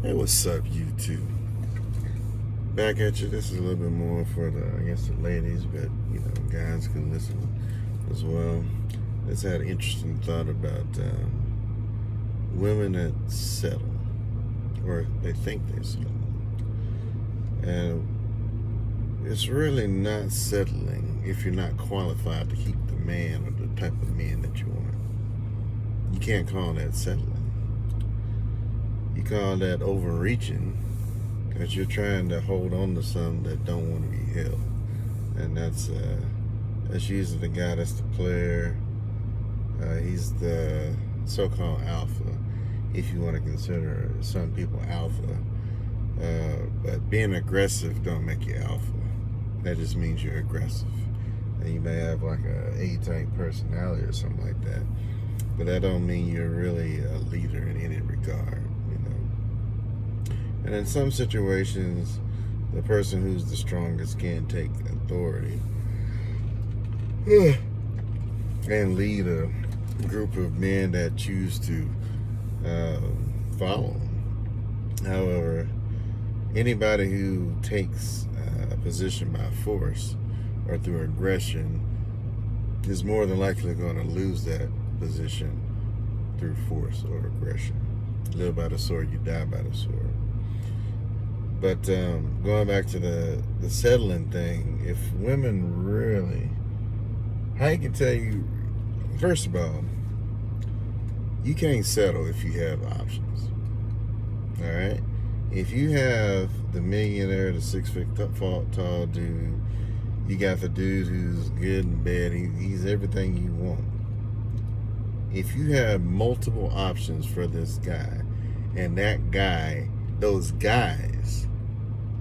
Hey, what's up, YouTube? Back at you. This is a little bit more for the ladies, but guys can listen as well. Just had an interesting thought about women that settle, or they think they settle, and it's really not settling if you're not qualified to keep the man or the type of man that you want. You can't call that settling. You call that overreaching, because you're trying to hold on to something that don't want to be held. And that's usually the guy that's the player. He's the so-called alpha, if you want to consider some people alpha. But being aggressive don't make you alpha. That just means you're aggressive. And you may have like a A-type personality or something like that. But that don't mean you're really a leader in any regard. And in some situations, the person who's the strongest can take authority and lead a group of men that choose to follow him. However, anybody who takes a position by force or through aggression is more than likely going to lose that position through force or aggression. Live by the sword, you die by the sword. But going back to the settling thing, if women really, I can tell you, first of all, you can't settle if you have options. All right? If you have the millionaire, the 6 foot tall dude, you got the dude who's good in bed, he's everything you want. If you have multiple options for this guy, and that guy, those guys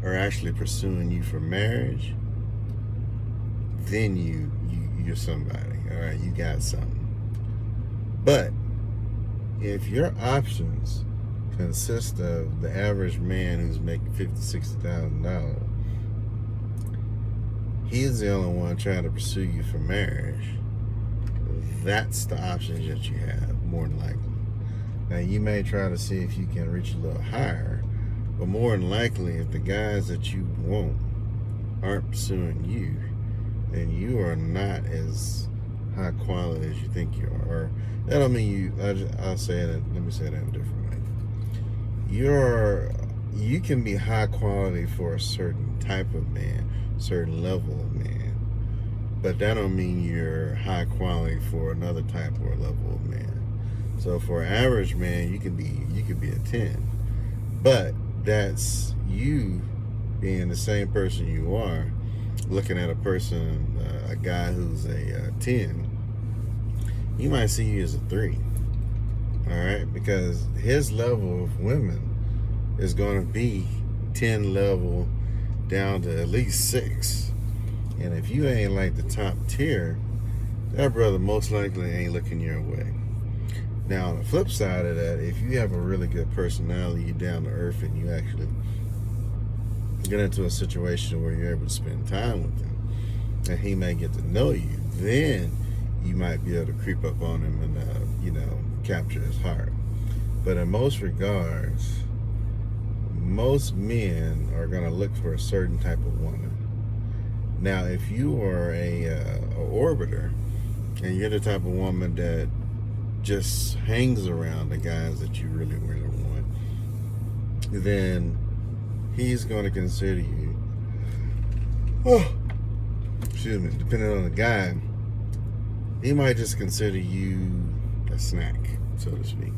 are actually pursuing you for marriage, then you're somebody. All right, you got something. But if your options consist of the average man who's making $50,000-$60,000, he's the only one trying to pursue you for marriage, that's the options that you have, more than likely. Now, you may try to see if you can reach a little higher, but more than likely, if the guys that you want aren't pursuing you, then you are not as high quality as you think you are. Or that don't mean you. I'll say that. Let me say that in a different way. You can be high quality for a certain type of man, certain level of man, but that don't mean you're high quality for another type or level of man. So for an average man, you could be a 10, but that's you being the same person you are, looking at a person, a guy who's a 10, you might see you as a 3. All right, because his level of women is going to be 10 level down to at least 6. And if you ain't like the top tier, that brother most likely ain't looking your way. Now, on the flip side of that, if you have a really good personality, you're down to earth, and you actually get into a situation where you're able to spend time with him, and he may get to know you, then you might be able to creep up on him and, capture his heart. But in most regards, most men are going to look for a certain type of woman. Now, if you are a orbiter, and you're the type of woman that just hangs around the guys that you really, really want, then he's going to consider you, depending on the guy, he might just consider you a snack, so to speak.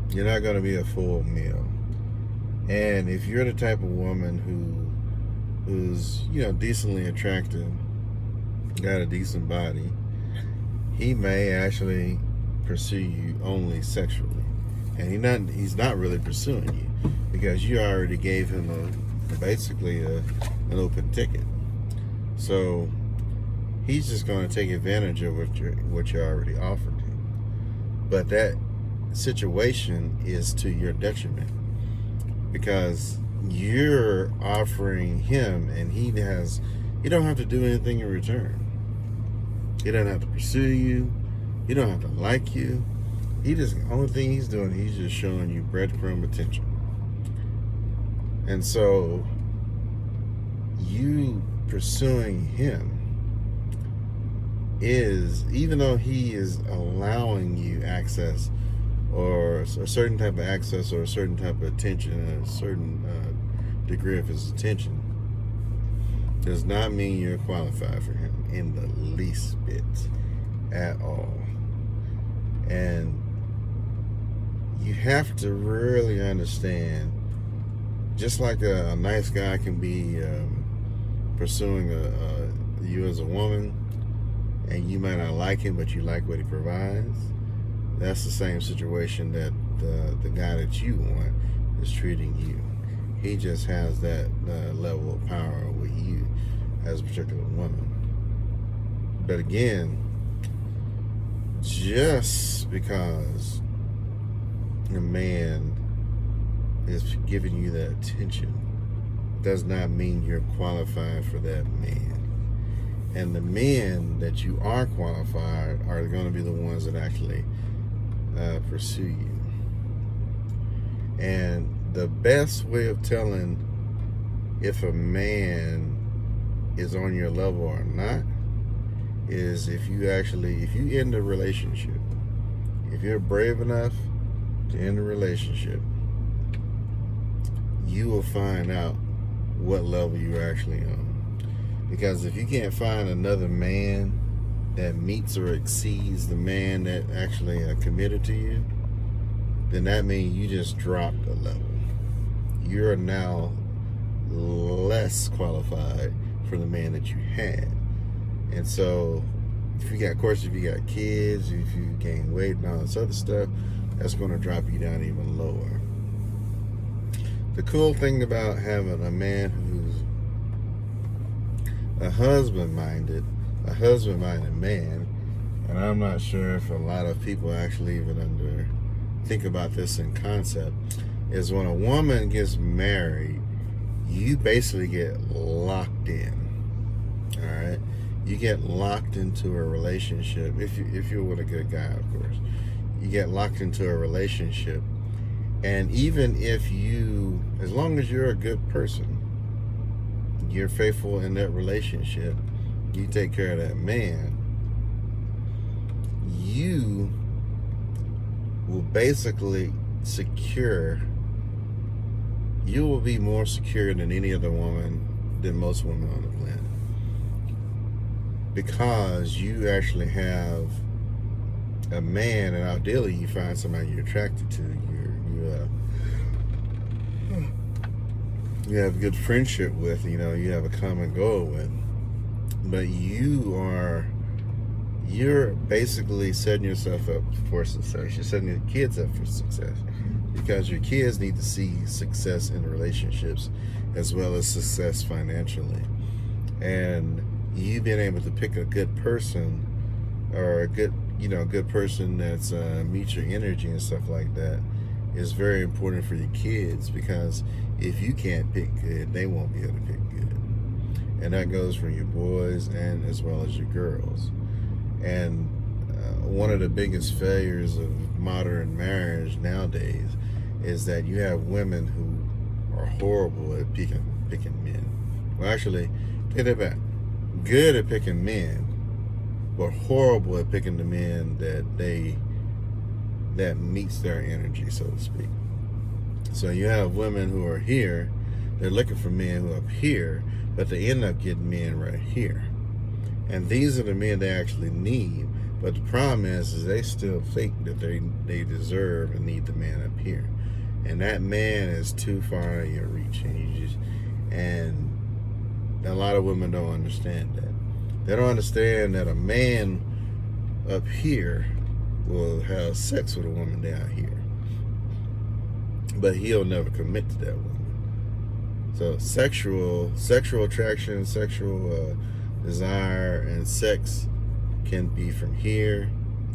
You're not going to be a full meal. And if you're the type of woman who's decently attractive, got a decent body, he may actually pursue you only sexually, and he's not really pursuing you, because you already gave him basically an open ticket. So he's just going to take advantage of what you already offered him. But that situation is to your detriment, because you're offering him, and he don't have to do anything in return. He doesn't have to pursue you. He don't have to like you. The only thing he's doing, he's just showing you breadcrumb attention. And so you pursuing him is, even though he is allowing you access or a certain type of access or a certain type of attention, a certain degree of his attention, does not mean you're qualified for him in the least bit at all. And you have to really understand, just like a nice guy can be pursuing you as a woman, and you might not like him, but you like what he provides. That's the same situation that the guy that you want is treating you. He just has that level of power with you as a particular woman. But again, just because a man is giving you that attention does not mean you're qualified for that man. And the men that you are qualified are going to be the ones that actually pursue you. And the best way of telling if a man is on your level or not is if you end a relationship. If you're brave enough to end a relationship, you will find out what level you're actually on. Because if you can't find another man that meets or exceeds the man that actually committed to you, then that means you just dropped a level. You're now less qualified for the man that you had. And so, if you got kids, if you gain weight and all this other stuff, that's going to drop you down even lower. The cool thing about having a man who's a husband-minded man, and I'm not sure if a lot of people actually even think about this in concept, is when a woman gets married, you basically get locked in. All right, you get locked into a relationship. If you're with a good guy, of course, you get locked into a relationship, and even if as long as you're a good person, you're faithful in that relationship, you take care of that man, you will basically you will be more secure than any other woman, than most women on the planet. Because you actually have a man, and ideally you find somebody you're attracted to, you have good friendship with, you have a common goal with. But you're basically setting yourself up for success. You're setting your kids up for success, because your kids need to see success in relationships as well as success financially. And you being able to pick a good person, or a good person that's meets your energy and stuff like that, is very important for your kids, because if you can't pick good, they won't be able to pick good. And that goes for your boys and as well as your girls. And one of the biggest failures of modern marriage nowadays is that you have women who are horrible at picking men. Well, actually, take that back. Good at picking men, but horrible at picking the men that meets their energy, so to speak. So you have women who are here, they're looking for men who are up here, but they end up getting men right here. And these are the men they actually need. But the problem is they still think that they deserve and need the man up here. And that man is too far out of your reach. And a lot of women don't understand that. They don't understand that a man up here will have sex with a woman down here, but he'll never commit to that woman. So sexual attraction, sexual desire, and sex can be from here,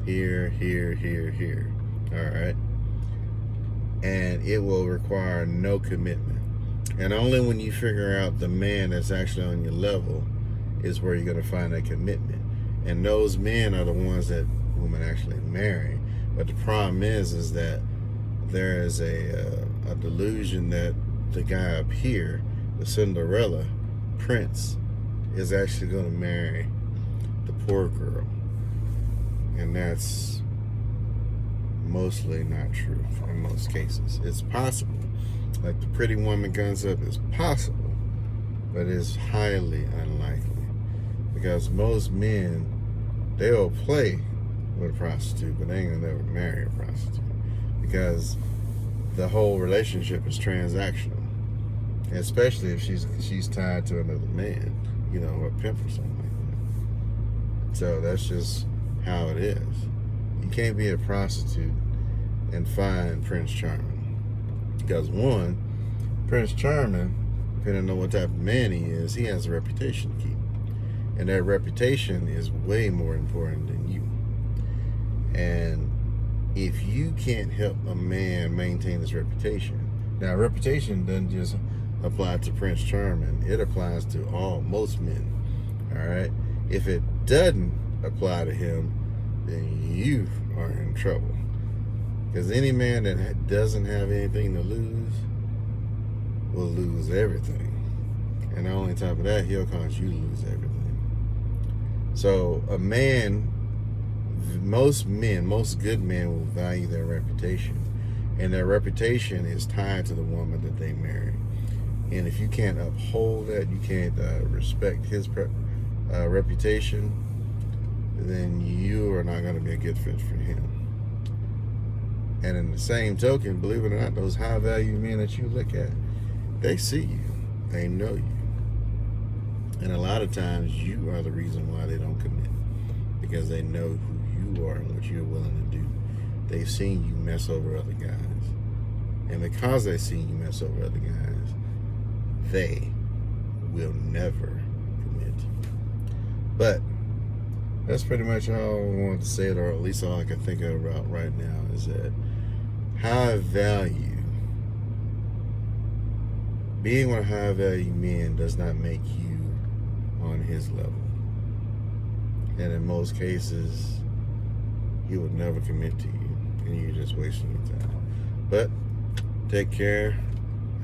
here. All right, and it will require no commitment. And only when you figure out the man that's actually on your level is where you're going to find that commitment. And those men are the ones that women actually marry. But the problem is that there is a delusion that the guy up here, the Cinderella prince, is actually going to marry the poor girl. And that's mostly not true in most cases. It's possible. Like the pretty woman concept is possible, but it's highly unlikely. Because most men, they'll play with a prostitute, but they ain't gonna never marry a prostitute. Because the whole relationship is transactional. Especially if she's tied to another man, you know, a pimp or something like that. So that's just how it is. You can't be a prostitute and find Prince Charming. Because one, Prince Charming, depending on what type of man he is, he has a reputation to keep. And that reputation is way more important than you. And if you can't help a man maintain his reputation, now reputation doesn't just apply to Prince Charming, it applies to most men. All right? If it doesn't apply to him, then you are in trouble. Because any man that doesn't have anything to lose will lose everything. And not only top of that, he'll cause you to lose everything. So a man, most good men will value their reputation. And their reputation is tied to the woman that they marry. And if you can't uphold that, you can't respect his reputation, then you are not going to be a good fit for him. And in the same token, believe it or not, those high value men that you look at, they see you, they know you. And a lot of times you are the reason why they don't commit, because they know who you are and what you're willing to do. They've seen you mess over other guys. And because they've seen you mess over other guys, they will never commit. But that's pretty much all I wanted to say, or at least all I can think about right now, is that high value, being with high value men does not make you on his level. And in most cases, he would never commit to you, and you're just wasting your time. But take care.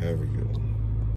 Have a good one.